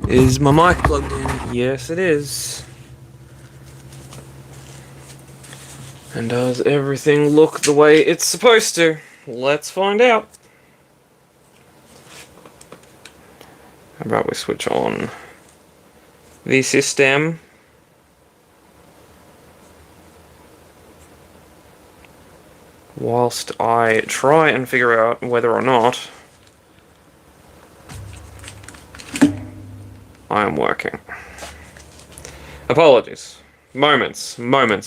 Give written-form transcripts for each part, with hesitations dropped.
Is my mic plugged in? Yes, it is. And does everything look the way it's supposed to? Let's find out. How about we switch on the system? Whilst I try and figure out whether or not I am working. Apologies. Moments,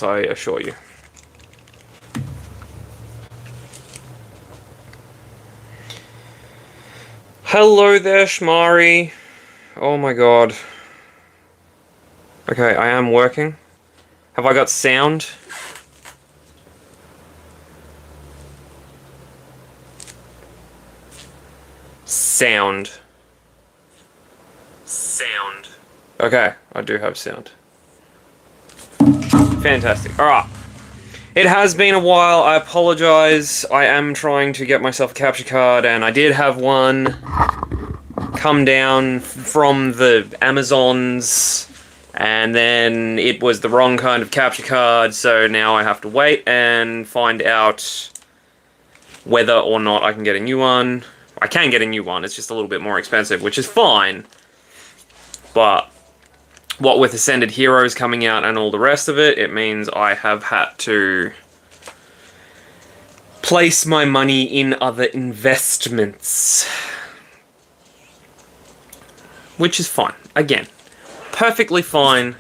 I assure you. Hello there, Shmari. Oh my god. Okay, I am working. Have I got sound? Sound. Okay, I do have sound. Fantastic. Alright. It has been a while, I apologize. I am trying to get myself a capture card, and I did have one come down from the Amazons, and then it was the wrong kind of capture card, so now I have to wait and find out whether or not I can get a new one. I can get a new one, it's just a little bit more expensive, which is fine. But what with Ascended Heroes coming out and all the rest of it, it means I have had to place my money in other investments. Which is fine. Again, perfectly fine.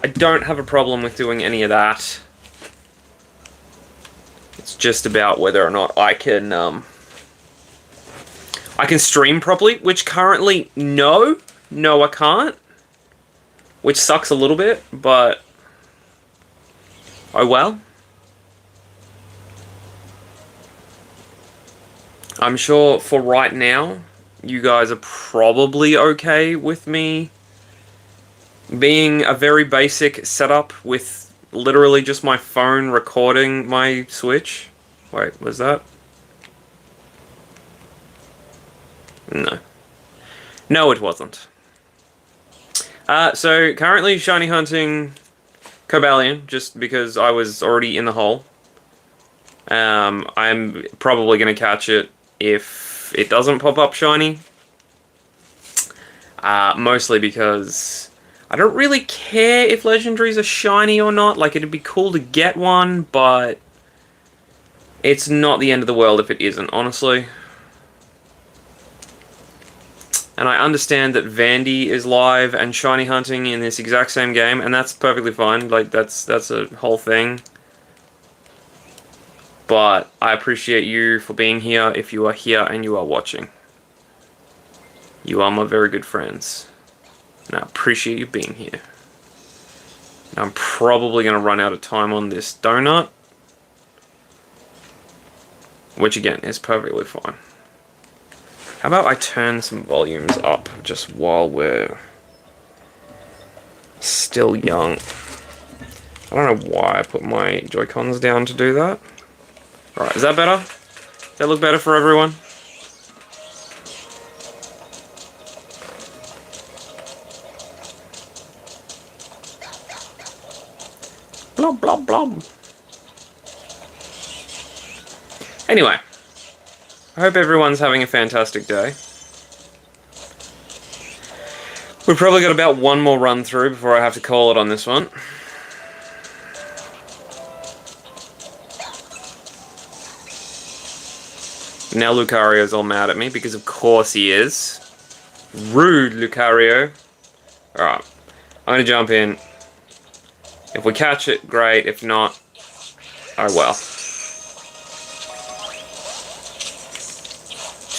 I don't have a problem with doing any of that. It's just about whether or not I can stream properly, which currently, no, I can't. Which sucks a little bit, but oh well. I'm sure for right now, you guys are probably okay with me being a very basic setup with literally just my phone recording my Switch. Wait, was that? No. No, it wasn't. So currently shiny hunting Cobalion, just because I was already in the hole. I'm probably going to catch it if it doesn't pop up shiny. Mostly because I don't really care if legendaries are shiny or not. Like, it'd be cool to get one, but it's not the end of the world if it isn't, honestly. And I understand that Vandy is live and shiny hunting in this exact same game, and that's perfectly fine. Like, that's a whole thing. But I appreciate you for being here if you are here and you are watching. You are my very good friends. And I appreciate you being here. Now, I'm probably going to run out of time on this donut. Which, again, is perfectly fine. How about I turn some volumes up just while we're still young. I don't know why I put my Joy-Cons down to do that. Alright, is that better? Does that look better for everyone? Blub, blub, blub. Anyway. I hope everyone's having a fantastic day. We've probably got about one more run through before I have to call it on this one. Now Lucario's all mad at me, because of course he is. Rude, Lucario. Alright. I'm gonna jump in. If we catch it, great. If not, oh well.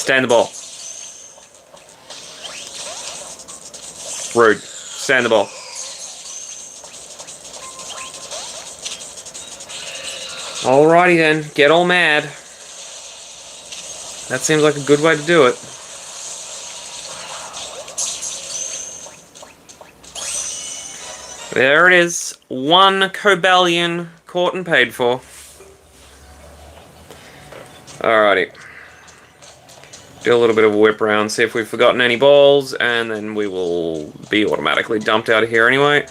Stay in the ball. Rude. Stay in the ball. Alrighty then. Get all mad. That seems like a good way to do it. There it is. One Cobalion caught and paid for. Alrighty. do a little bit of a whip round, see if we've forgotten any balls, and then we will be automatically dumped out of here anyway.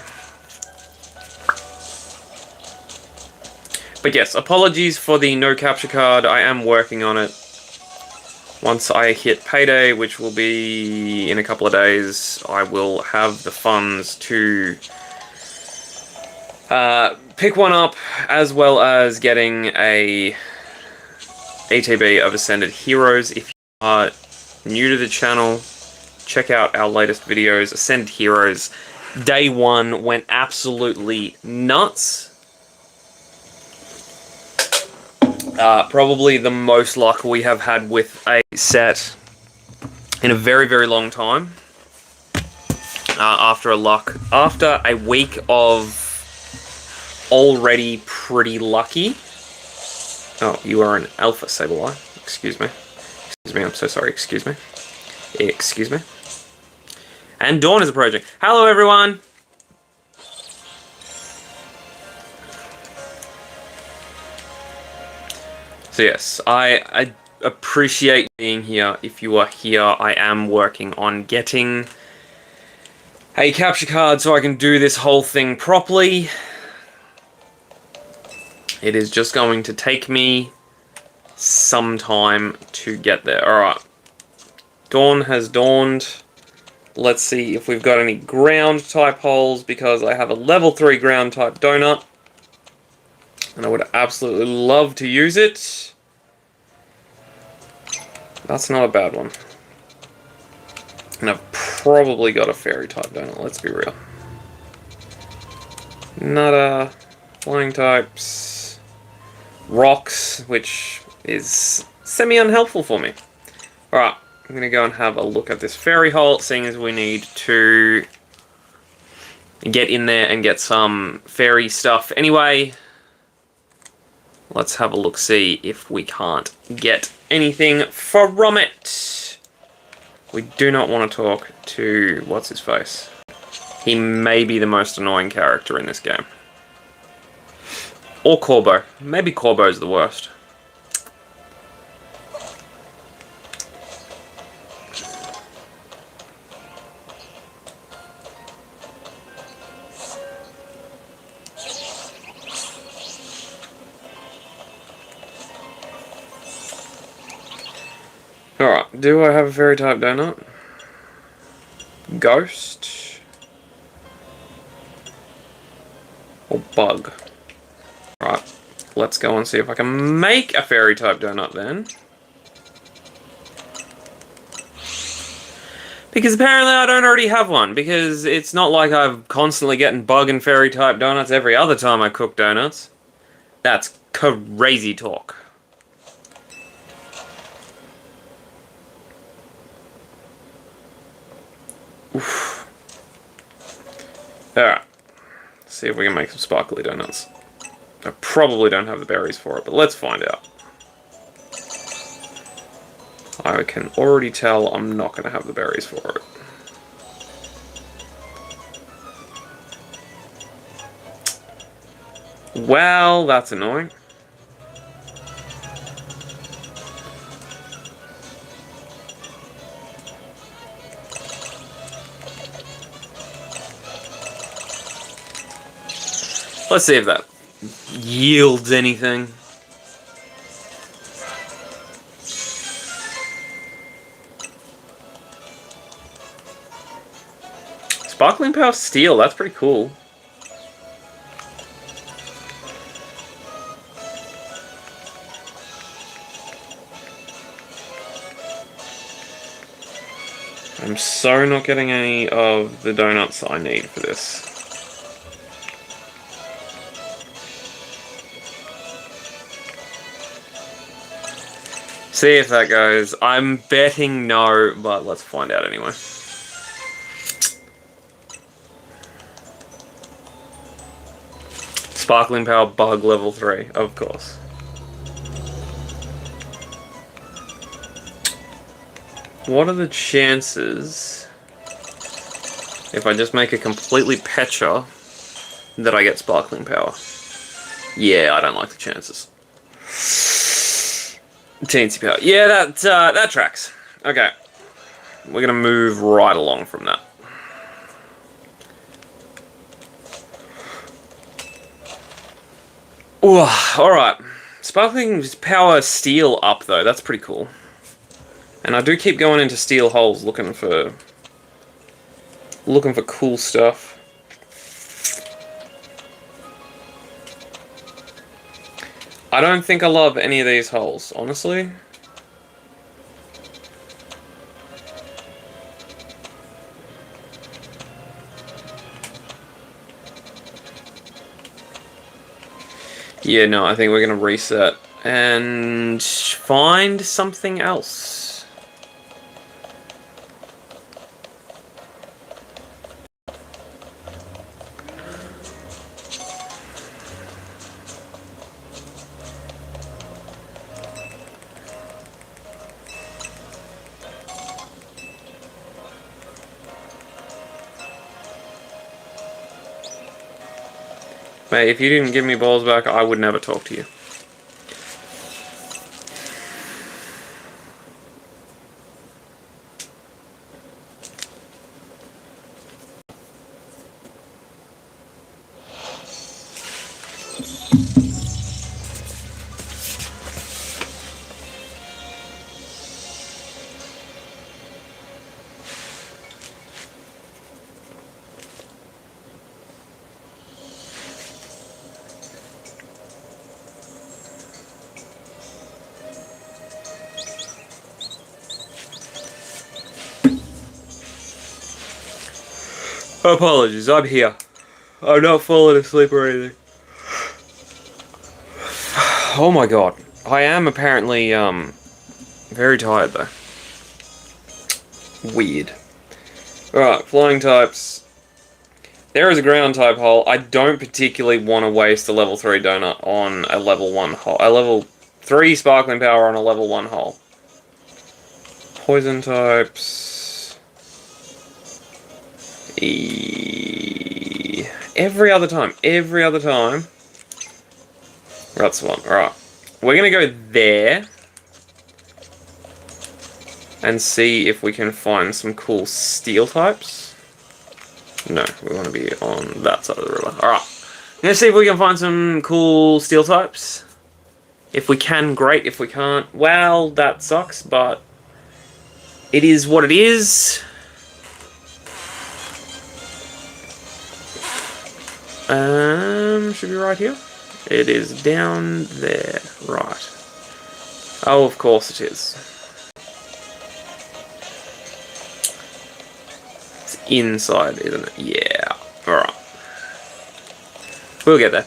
But yes, apologies for the no capture card. I am working on it. Once I hit payday, which will be in a couple of days, I will have the funds to pick one up, as well as getting a ETB of Ascended Heroes. If you are new to the channel, check out our latest videos. Ascended Heroes Day 1 went absolutely nuts. Probably the most luck we have had with a set in a very, very long time. After a week of already pretty lucky. Oh, you are an Alpha Sableye. Excuse me. Excuse me, I'm so sorry. Excuse me. Excuse me. And dawn is approaching. Hello, everyone! So yes, I appreciate being here. If you are here, I am working on getting a capture card so I can do this whole thing properly. It is just going to take me some time to get there. Alright. Dawn has dawned. Let's see if we've got any ground type holes, because I have a level 3 ground type donut. And I would absolutely love to use it. That's not a bad one. And I've probably got a fairy type donut, let's be real. Nada, flying types, rocks, which is semi-unhelpful for me. Alright, I'm going to go and have a look at this fairy hole, seeing as we need to get in there and get some fairy stuff anyway. Let's have a look, see if we can't get anything from it. We do not want to talk to what's his face. He may be the most annoying character in this game. Or Corbo. Maybe Corbo's the worst. Alright, do I have a fairy type donut? Ghost? Or bug? Right, let's go and see if I can make a fairy type donut then. Because apparently I don't already have one, because it's not like I'm constantly getting bug and fairy type donuts every other time I cook donuts. That's crazy talk. Oof. Alright. See if we can make some sparkly donuts. I probably don't have the berries for it, but let's find out. I can already tell I'm not going to have the berries for it. Well, that's annoying. Let's see if that yields anything. Sparkling Power Steel, that's pretty cool. I'm so not getting any of the donuts I need for this. See if that goes. I'm betting no, but let's find out anyway. Sparkling Power Bug level 3, of course. What are the chances, if I just make a completely Pecha, that I get Sparkling Power? Yeah, I don't like the chances. Teensy Power. Yeah, that tracks. Okay. We're gonna move right along from that. Ooh, alright. Sparkling power steel up, though. That's pretty cool. And I do keep going into steel holes looking for cool stuff. I don't think I love any of these holes, honestly. Yeah, no, I think we're gonna reset and find something else. Mate, if you didn't give me balls back, I would never talk to you. Apologies, I'm here. I'm not falling asleep or anything. Oh my god. I am apparently, very tired though. Weird. Alright, flying types. There is a ground type hole. I don't particularly want to waste a level 3 donut on a level 1 hole. A level 3 sparkling power on a level 1 hole. Poison types. Every other time. That's the one. Alright. We're going to go there. And see if we can find some cool steel types. No, we want to be on that side of the river. Alright. Let's see if we can find some cool steel types. If we can, great. If we can't, well, that sucks, but it is what it is. Should be right here. It is down there. Right. Oh, of course it is. It's inside, isn't it? Yeah. Alright. We'll get there.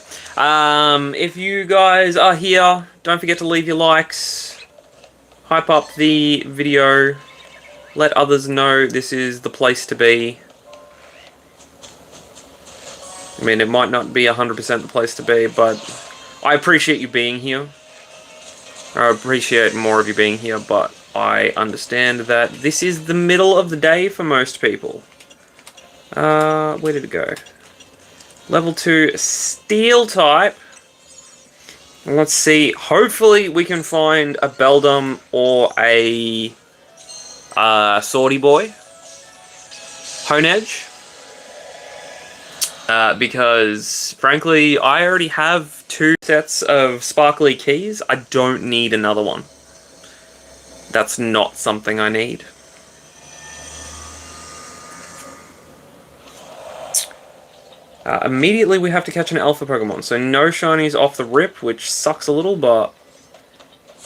If you guys are here, don't forget to leave your likes. Hype up the video. Let others know this is the place to be. I mean, it might not be 100% the place to be, but I appreciate you being here. I appreciate more of you being here, but I understand that this is the middle of the day for most people. Where did it go? Level 2 steel type. Let's see. Hopefully we can find a Beldum or a Swordy Boy. Honedge. Because, frankly, I already have 2 sets of sparkly keys. I don't need another one. That's not something I need. Immediately we have to catch an alpha Pokemon, so no shinies off the rip, which sucks a little, but...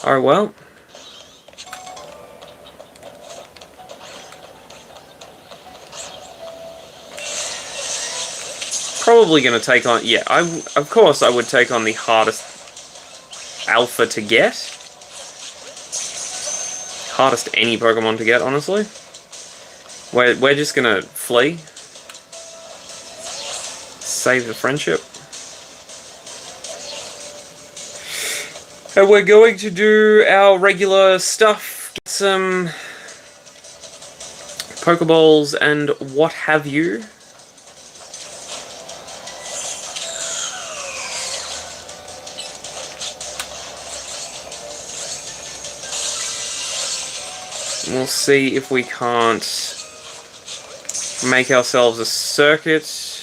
oh well. Probably going to take on... yeah, of course I would take on the hardest alpha to get. Hardest any Pokemon to get, honestly. We're just going to flee. Save the friendship. And we're going to do our regular stuff. Get some Pokeballs and what have you. we'll see if we can't make ourselves a circuit.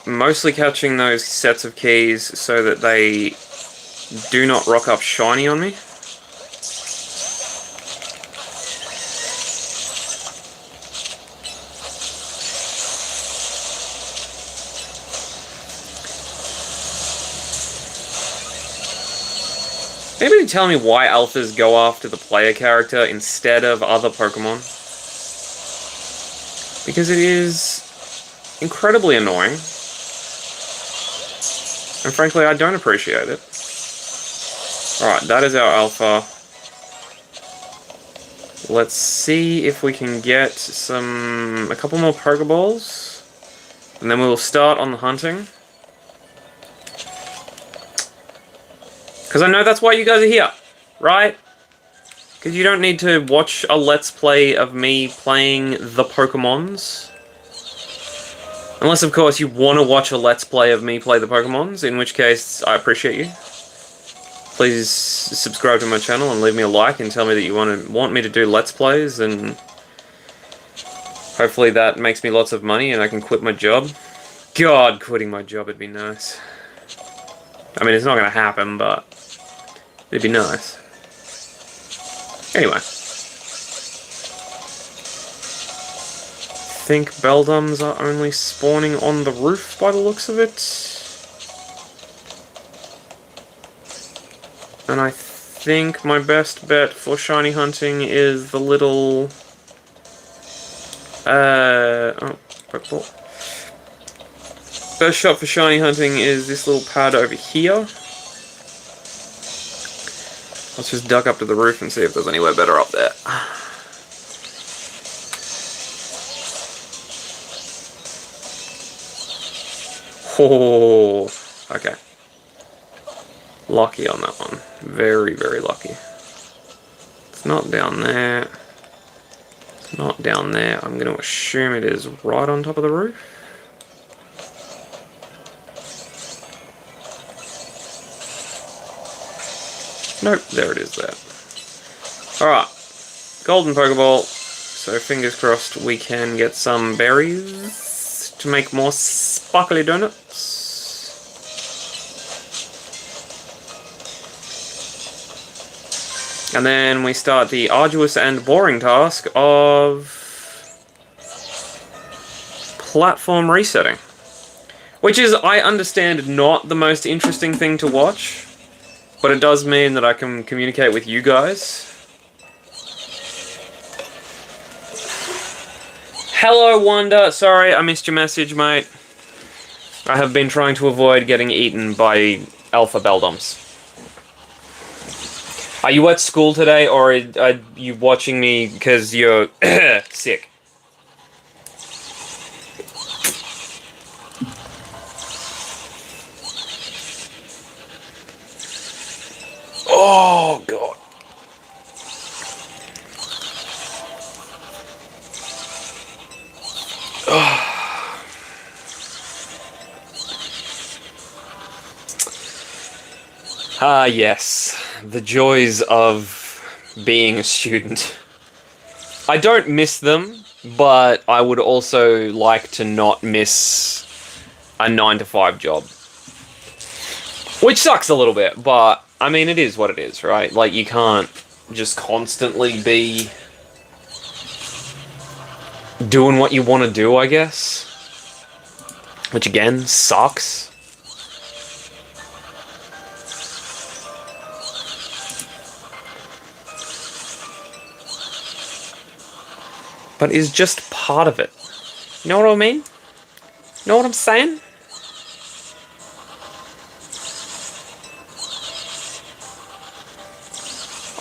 Mostly catching those sets of keys so that they do not rock up shiny on me. Maybe tell me why alphas go after the player character instead of other Pokemon. Because it is incredibly annoying. And frankly, I don't appreciate it. Alright, that is our alpha. Let's see if we can get a couple more Pokeballs. And then we will start on the hunting. Because I know that's why you guys are here, right? Because you don't need to watch a Let's Play of me playing the Pokemons. Unless, of course, you want to watch a Let's Play of me play the Pokemons, in which case, I appreciate you. Please subscribe to my channel and leave me a like and tell me that you want me to do Let's Plays, and hopefully that makes me lots of money and I can quit my job. God, quitting my job would be nice. I mean, it's not going to happen, but it'd be nice. Anyway. I think Beldums are only spawning on the roof by the looks of it. And I think my best bet for shiny hunting is the little... oh, Pokeball. Best shot for shiny hunting is this little pad over here. Let's just duck up to the roof and see if there's anywhere better up there. Oh, okay. Lucky on that one. Very, very lucky. It's not down there. It's not down there. I'm going to assume it is right on top of the roof. Nope, there it is there. Alright. Golden Pokeball. So fingers crossed we can get some berries to make more sparkly donuts. And then we start the arduous and boring task of platform resetting. Which is, I understand, not the most interesting thing to watch. But it does mean that I can communicate with you guys. Hello, Wanda. Sorry, I missed your message, mate. I have been trying to avoid getting eaten by alpha Beldums. Are you at school today, or are you watching me because you're sick? Oh, God. Ah, yes. The joys of being a student. I don't miss them, but I would also like to not miss a 9-to-5 job. Which sucks a little bit, but, I mean, it is what it is, right? Like, you can't just constantly be doing what you want to do, I guess. Which, again, sucks. But is just part of it. You know what I mean? You know what I'm saying?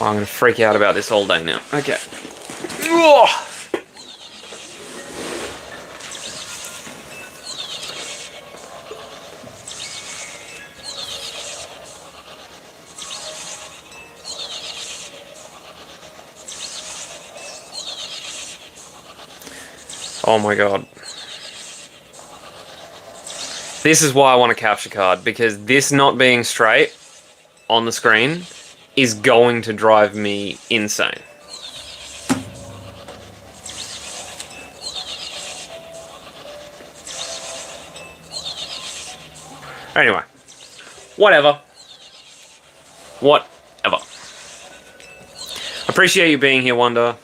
Oh, I'm gonna freak out about this all day now. Okay. Ugh. Oh my god. This is why I want a capture card, because this not being straight on the screen is going to drive me insane. Anyway, whatever. Whatever. Appreciate you being here, Wonder.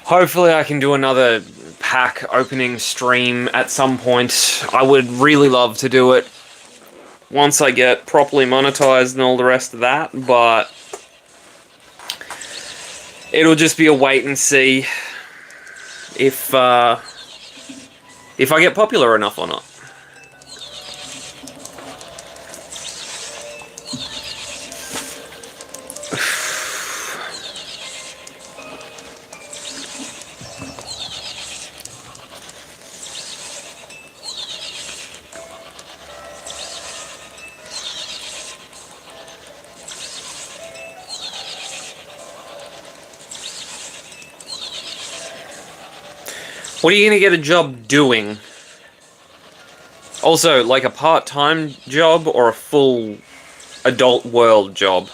Hopefully I can do another pack opening stream at some point. I would really love to do it once I get properly monetized and all the rest of that, but it'll just be a wait and see if I get popular enough or not. What are you gonna get a job doing? Also, like a part-time job or a full adult world job?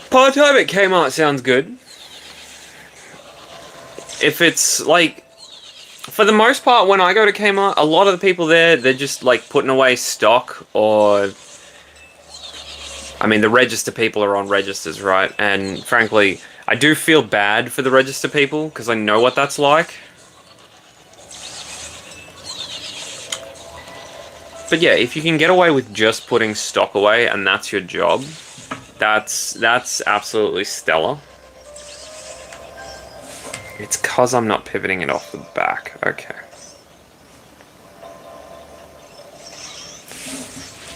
Part-time at Kmart sounds good. If it's, like, for the most part, when I go to Kmart, a lot of the people there, they're just, like, putting away stock, or... I mean, the register people are on registers, right? And, frankly, I do feel bad for the register people, because I know what that's like. But yeah, if you can get away with just putting stock away, and that's your job... That's absolutely stellar. It's cause I'm not pivoting it off the back. Okay.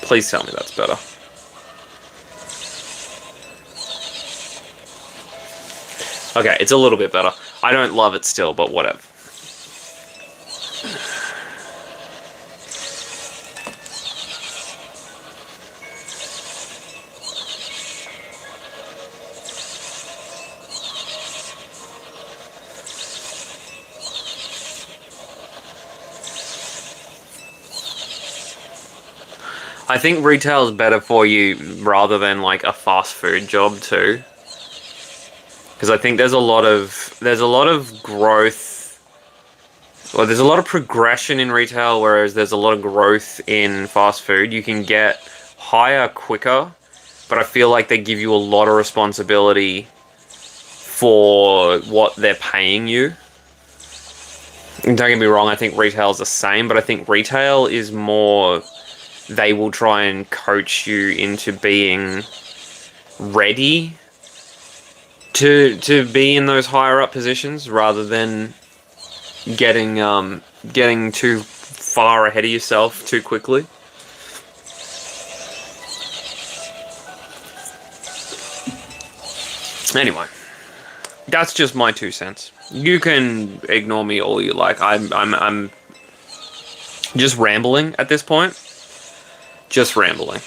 Please tell me that's better. Okay, it's a little bit better. I don't love it still, but whatever. I think retail is better for you rather than like a fast food job too, because I think there's a lot of growth, or there's a lot of progression in retail, whereas there's a lot of growth in fast food. You can get higher quicker, but I feel like they give you a lot of responsibility for what they're paying you. And don't get me wrong, I think retail is the same, but I think retail is more... They will try and coach you into being ready to be in those higher up positions, rather than getting too far ahead of yourself too quickly. Anyway, that's just my 2 cents. You can ignore me all you like. I'm just rambling at this point. Just rambling.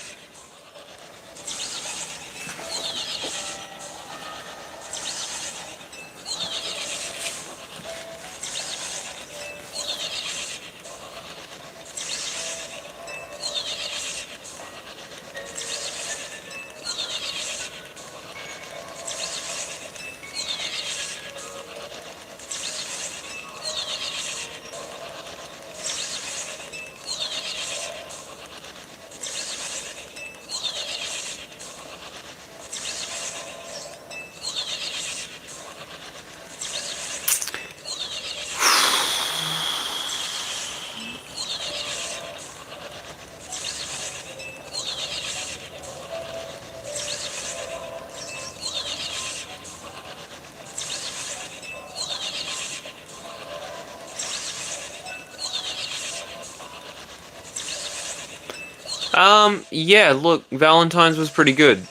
Yeah, look, Valentine's was pretty good.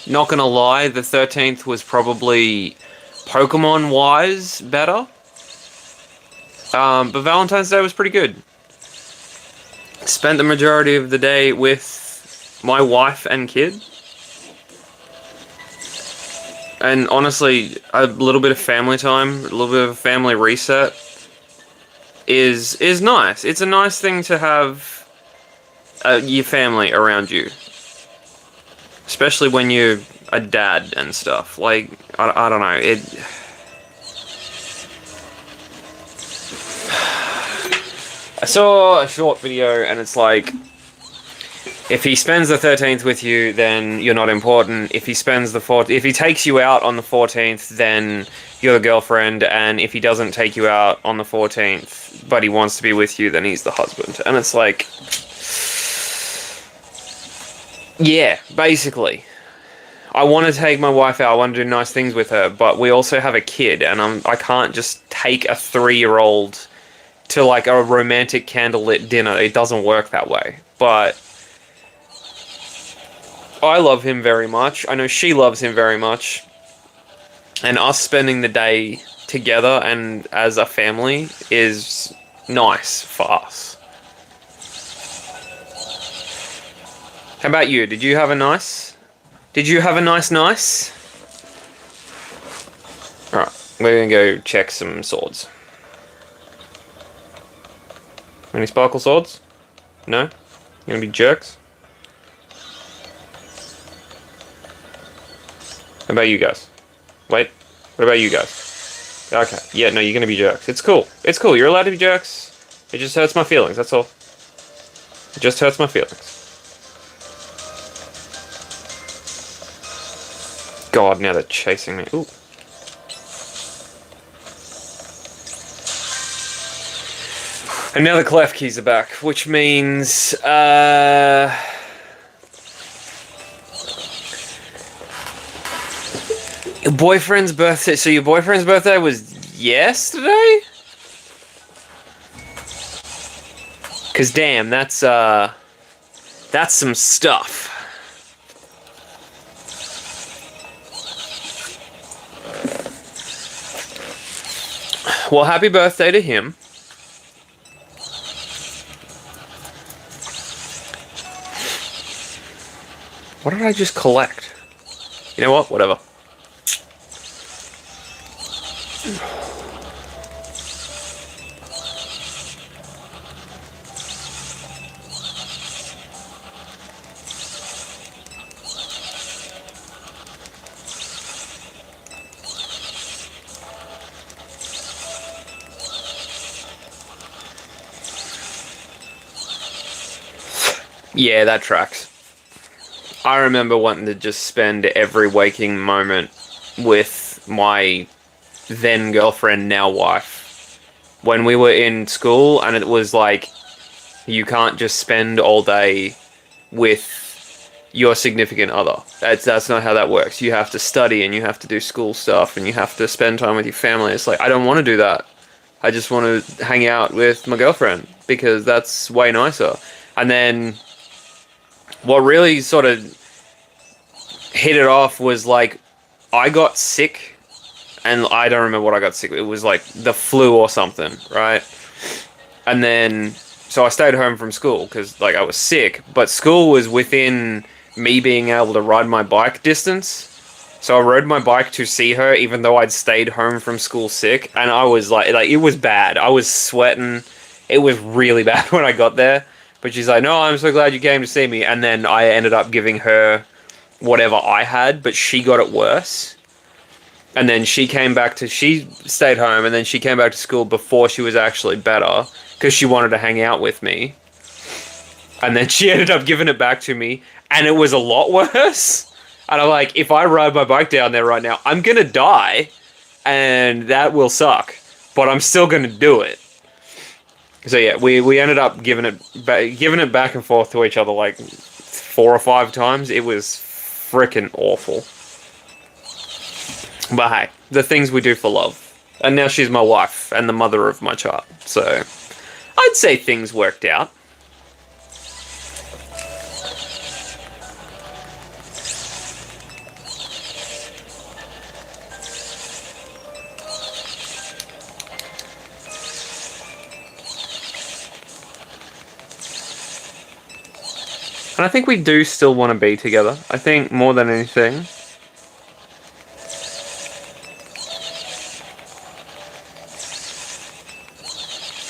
Not gonna lie, the 13th was probably Pokemon-wise better. But Valentine's Day was pretty good. Spent the majority of the day with my wife and kid. And honestly, a little bit of family time, a little bit of a family reset is nice. It's a nice thing to have your family around you. Especially when you're a dad and stuff. Like, I don't know, I saw a short video and it's like, if he spends the 13th with you, then you're not important. If he spends if he takes you out on the 14th, then you're the girlfriend. And if he doesn't take you out on the 14th, but he wants to be with you, then he's the husband. And it's like, yeah, basically. I want to take my wife out. I want to do nice things with her, but we also have a kid, and I can't just take a 3-year-old to like a romantic candlelit dinner. It doesn't work that way. But I love him very much. I know she loves him very much. And us spending the day together and as a family is nice for us. How about you? Did you have a nice? Alright, we're gonna go check some swords. Any sparkle swords? No? You gonna be jerks? What about you guys? Wait, what about you guys? Okay, yeah, no, you're gonna be jerks. It's cool. It's cool, you're allowed to be jerks. It just hurts my feelings, that's all. It just hurts my feelings. God, now they're chasing me. Ooh. And now the clef keys are back, which means, your boyfriend's birthday. So your boyfriend's birthday was yesterday? Cause damn, that's some stuff. Well, happy birthday to him. What did I just collect? You know what? Whatever. Yeah, that tracks. I remember wanting to just spend every waking moment with my then girlfriend, now wife, when we were in school, and it was like, you can't just spend all day with your significant other. That's not how that works. You have to study, and you have to do school stuff, and you have to spend time with your family. It's like, I don't want to do that. I just want to hang out with my girlfriend, because that's way nicer. And then what really sort of hit it off was like, I got sick, and I don't remember what I got sick with. It was like the flu or something, right? And then, so I stayed home from school because like I was sick, but school was within me being able to ride my bike distance. So I rode my bike to see her, even though I'd stayed home from school sick, and I was like it was bad. I was sweating. It was really bad when I got there. But she's like, no, I'm so glad you came to see me. And then I ended up giving her whatever I had, but she got it worse. And then she stayed home, and then she came back to school before she was actually better, because she wanted to hang out with me. And then she ended up giving it back to me, and it was a lot worse. And I'm like, if I ride my bike down there right now, I'm gonna die, and that will suck. But I'm still gonna do it. So yeah, we ended up giving it back and forth to each other like 4 or 5 times. It was freaking awful. But hey, the things we do for love. And now she's my wife and the mother of my child. So I'd say things worked out. And I think we do still want to be together. I think more than anything.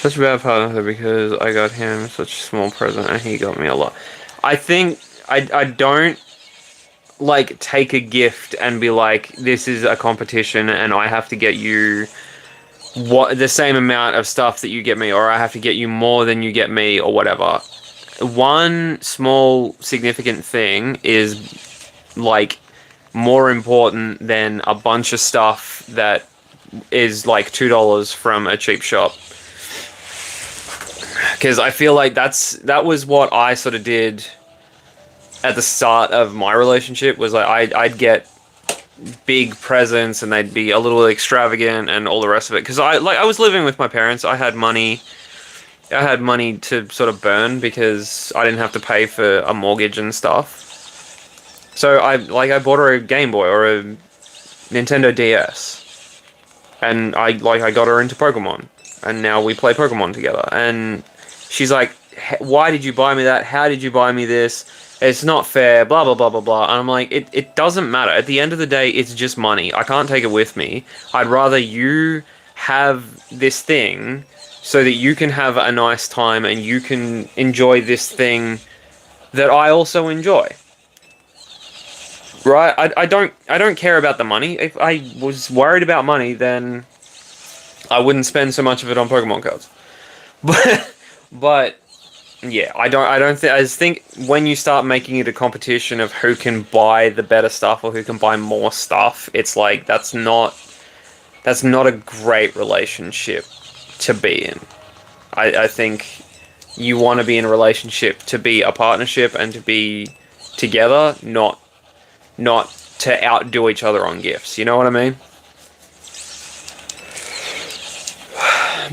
Such a bad partner because I got him such a small present and he got me a lot. I think I don't like take a gift and be like, this is a competition and I have to get you the same amount of stuff that you get me, or I have to get you more than you get me, or whatever. One small significant thing is like more important than a bunch of stuff that is like $2 from a cheap shop. Because I feel like that was what I sort of did at the start of my relationship. Was like I'd get big presents and they'd be a little extravagant and all the rest of it. Because I was living with my parents. I had money to sort of burn because I didn't have to pay for a mortgage and stuff. So I bought her a Game Boy or a Nintendo DS, and I got her into Pokemon, and now we play Pokemon together. And she's like, "Why did you buy me that? How did you buy me this? It's not fair, blah, blah, blah, blah, blah." And I'm like, it doesn't matter. At the end of the day, it's just money. I can't take it with me. I'd rather you have this thing so that you can have a nice time and you can enjoy this thing that I also enjoy. Right? I don't care about the money. If I was worried about money, then I wouldn't spend so much of it on Pokemon cards. But yeah, I just think when you start making it a competition of who can buy the better stuff or who can buy more stuff, it's like that's not a great relationship to be in. I think you want to be in a relationship to be a partnership and to be together, not to outdo each other on gifts. You know what I mean?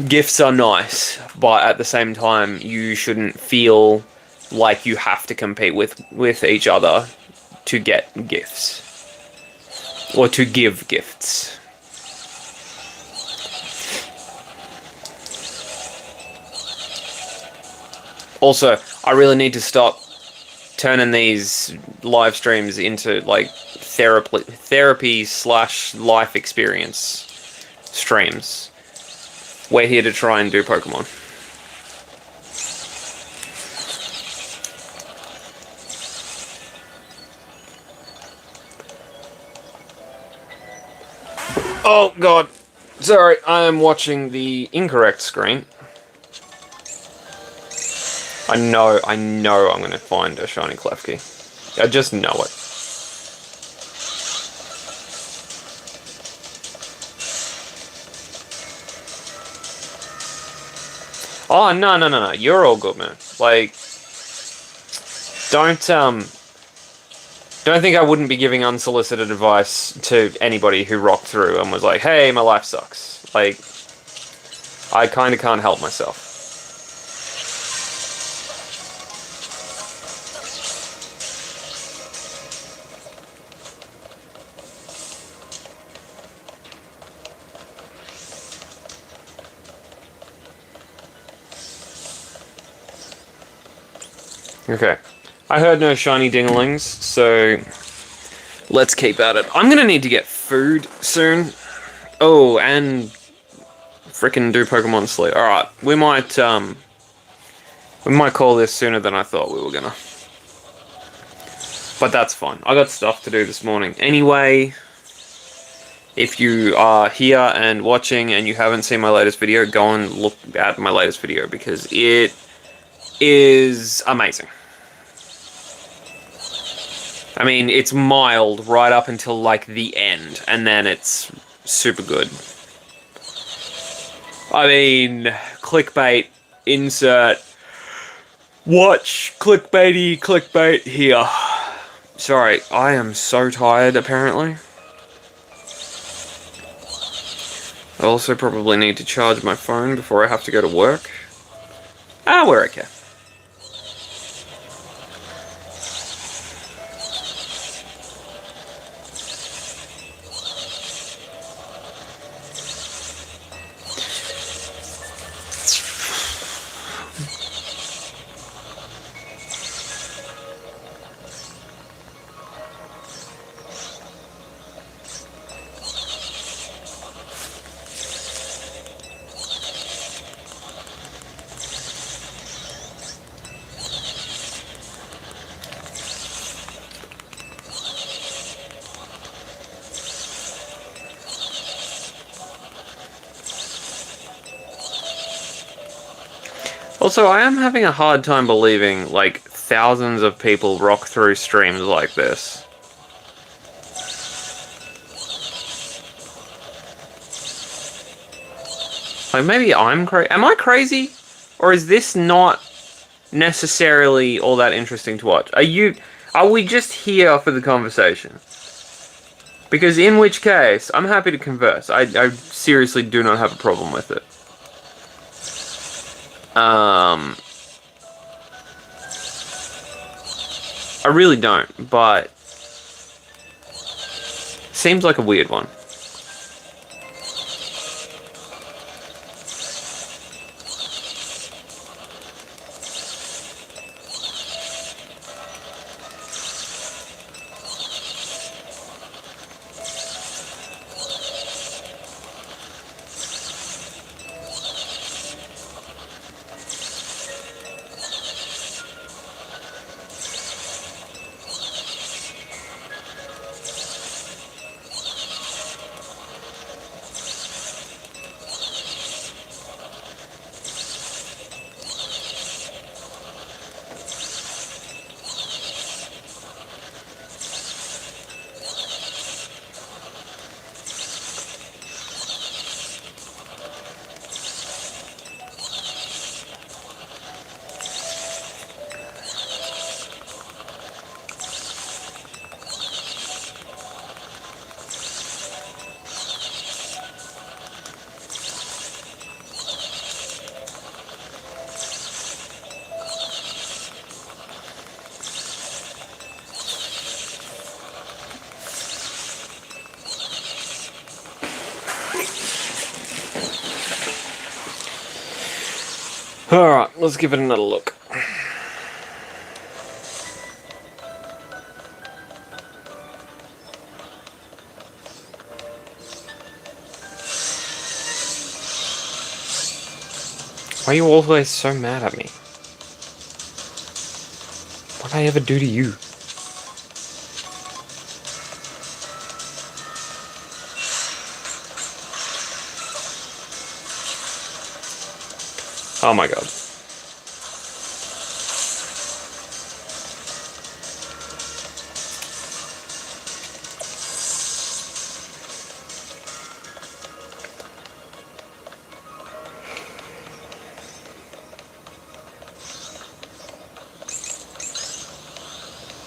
Gifts are nice, but at the same time, you shouldn't feel like you have to compete with each other to get gifts. Or to give gifts. Also, I really need to stop turning these live streams into like therapy/life experience streams. We're here to try and do Pokemon. Oh god. Sorry, I am watching the incorrect screen. I know I'm gonna find a shiny Klefki. I just know it. Oh, no. You're all good, man. Like, don't think I wouldn't be giving unsolicited advice to anybody who rocked through and was like, hey, my life sucks. Like, I kind of can't help myself. Okay. I heard no shiny dinglings, so let's keep at it. I'm gonna need to get food soon. Oh, and frickin' do Pokemon Sleep. Alright, we might call this sooner than I thought we were gonna. But that's fine. I got stuff to do this morning. Anyway, if you are here and watching and you haven't seen my latest video, go and look at my latest video because it is amazing. I mean, it's mild right up until, like, the end, and then it's super good. I mean, clickbait, insert, watch, clickbaity, clickbait here. Sorry, I am so tired, apparently. I also probably need to charge my phone before I have to go to work. Ah, we're okay. Also, I am having a hard time believing, like, thousands of people rock through streams like this. Like, maybe I'm crazy. Am I crazy? Or is this not necessarily all that interesting to watch? Are we just here for the conversation? Because in which case, I'm happy to converse. I seriously do not have a problem with it. I really don't, but seems like a weird one. Alright, let's give it another look. Why are you always so mad at me? What did I ever do to you? Oh my god.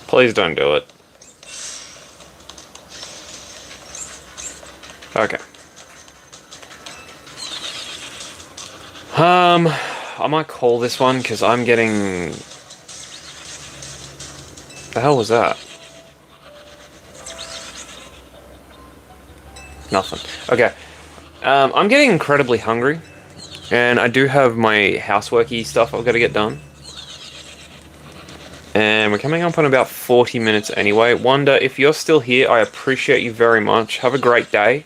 Please don't do it. Okay. I might call this one because I'm getting... The hell was that? Nothing. Okay. I'm getting incredibly hungry. And I do have my houseworky stuff I've got to get done. And we're coming up on about 40 minutes anyway. Wonder, if you're still here, I appreciate you very much. Have a great day.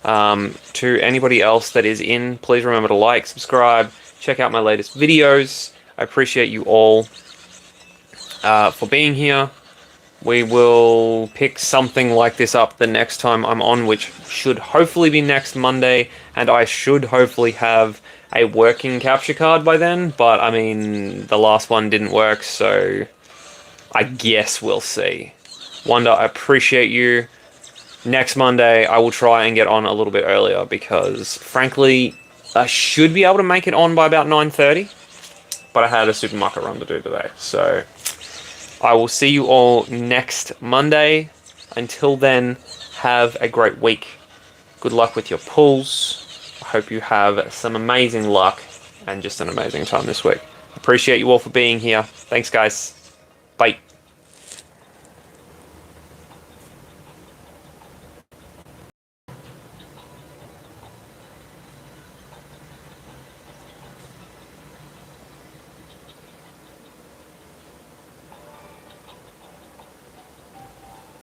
To anybody else that is in, please remember to like, subscribe, check out my latest videos. I appreciate you all for being here. We will pick something like this up the next time I'm on, which should hopefully be next Monday, and I should hopefully have a working capture card by then, but I mean, the last one didn't work, so I guess we'll see. Wonder, I appreciate you. Next Monday, I will try and get on a little bit earlier, because frankly, I should be able to make it on by about 9:30, but I had a supermarket run to do today, so I will see you all next Monday. Until then, have a great week. Good luck with your pulls. I hope you have some amazing luck and just an amazing time this week. Appreciate you all for being here. Thanks, guys. Bye.